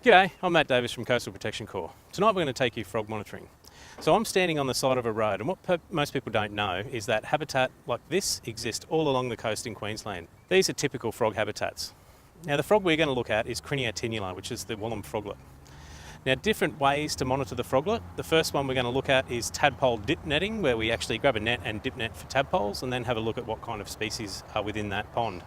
G'day, I'm Matt Davis from Coastal Protection Corps. Tonight we're going to take you frog monitoring. So I'm standing on the side of a road, and what most people don't know is that habitat like this exists all along the coast in Queensland. These are typical frog habitats. Now the frog we're going to look at is Crinia tenula, which is the Wallam froglet. Now different ways to monitor the froglet. The first one we're going to look at is tadpole dip netting, where we actually grab a net and dip net for tadpoles and then have a look at what kind of species are within that pond.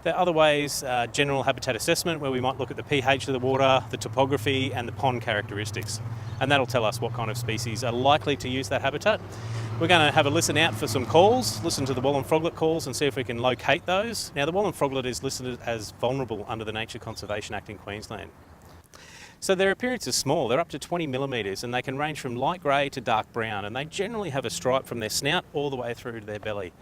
There are other ways, general habitat assessment, where we might look at the pH of the water, the topography and the pond characteristics. And that'll tell us what kind of species are likely to use that habitat. We're going to have a listen out for some calls, listen to the Wallam froglet calls and see if we can locate those. Now the Wallam froglet is listed as vulnerable under the Nature Conservation Act in Queensland. So their appearance is small, they're up to 20 millimetres and they can range from light grey to dark brown, and they generally have a stripe from their snout all the way through to their belly.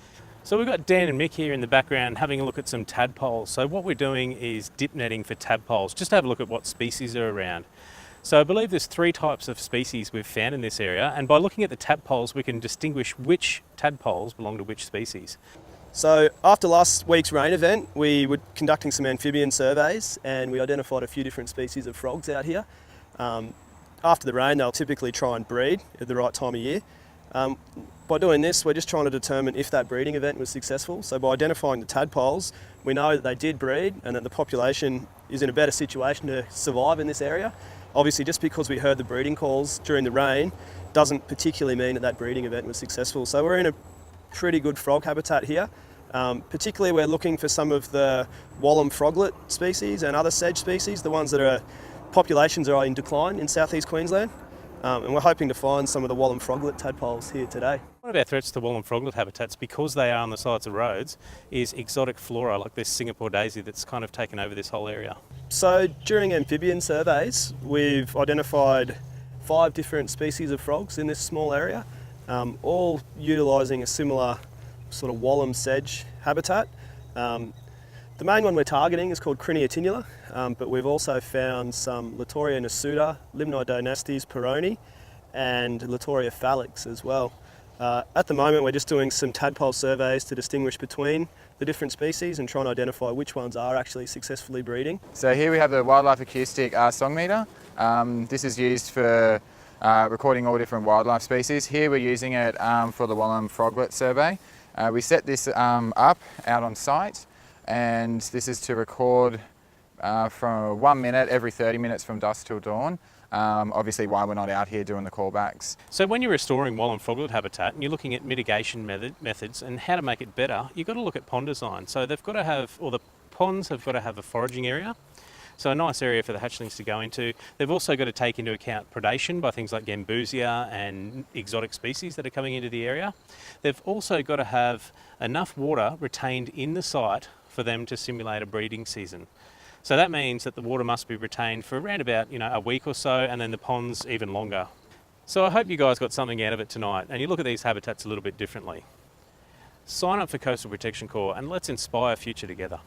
So we've got Dan and Mick here in the background having a look at some tadpoles. So what we're doing is dip netting for tadpoles, just to have a look at what species are around. So I believe there's 3 types of species we've found in this area, and by looking at the tadpoles we can distinguish which tadpoles belong to which species. So after last week's rain event, we were conducting some amphibian surveys and we identified a few different species of frogs out here. After the rain, they'll typically try and breed at the right time of year. By doing this, we're just trying to determine if that breeding event was successful. So by identifying the tadpoles, we know that they did breed and that the population is in a better situation to survive in this area. Obviously, just because we heard the breeding calls during the rain doesn't particularly mean that that breeding event was successful. So we're in a pretty good frog habitat here. Particularly we're looking for some of the Wallam froglet species and other sedge species, the ones that are populations are in decline in southeast Queensland. And we're hoping to find some of the Wallam froglet tadpoles here today. One of our threats to Wallam froglet habitats, because they are on the sides of roads, is exotic flora like this Singapore daisy that's kind of taken over this whole area. So during amphibian surveys, we've identified 5 different species of frogs in this small area, all utilising a similar sort of Wallam sedge habitat. The main one we're targeting is called Crinia tenula, but we've also found some Latoria nasuta, Limnodonastes peroni, and Latoria phalanx as well. At the moment we're just doing some tadpole surveys to distinguish between the different species and trying to identify which ones are actually successfully breeding. So here we have the wildlife acoustic song meter. This is used for recording all different wildlife species. Here we're using it for the Wallam froglet survey. We set this up out on site, and this is to record from 1 minute every 30 minutes from dusk till dawn. Obviously why we're not out here doing the callbacks. So when you're restoring Wallam froglet habitat and you're looking at mitigation methods and how to make it better, you've got to look at pond design. So they've got to have, or the ponds have got to have a foraging area. So a nice area for the hatchlings to go into. They've also got to take into account predation by things like gambusia and exotic species that are coming into the area. They've also got to have enough water retained in the site for them to simulate a breeding season. So that means that the water must be retained for around about a week or so, and then the ponds even longer. So I hope you guys got something out of it tonight and you look at these habitats a little bit differently. Sign up for Coastal Protection Corps and let's inspire future together.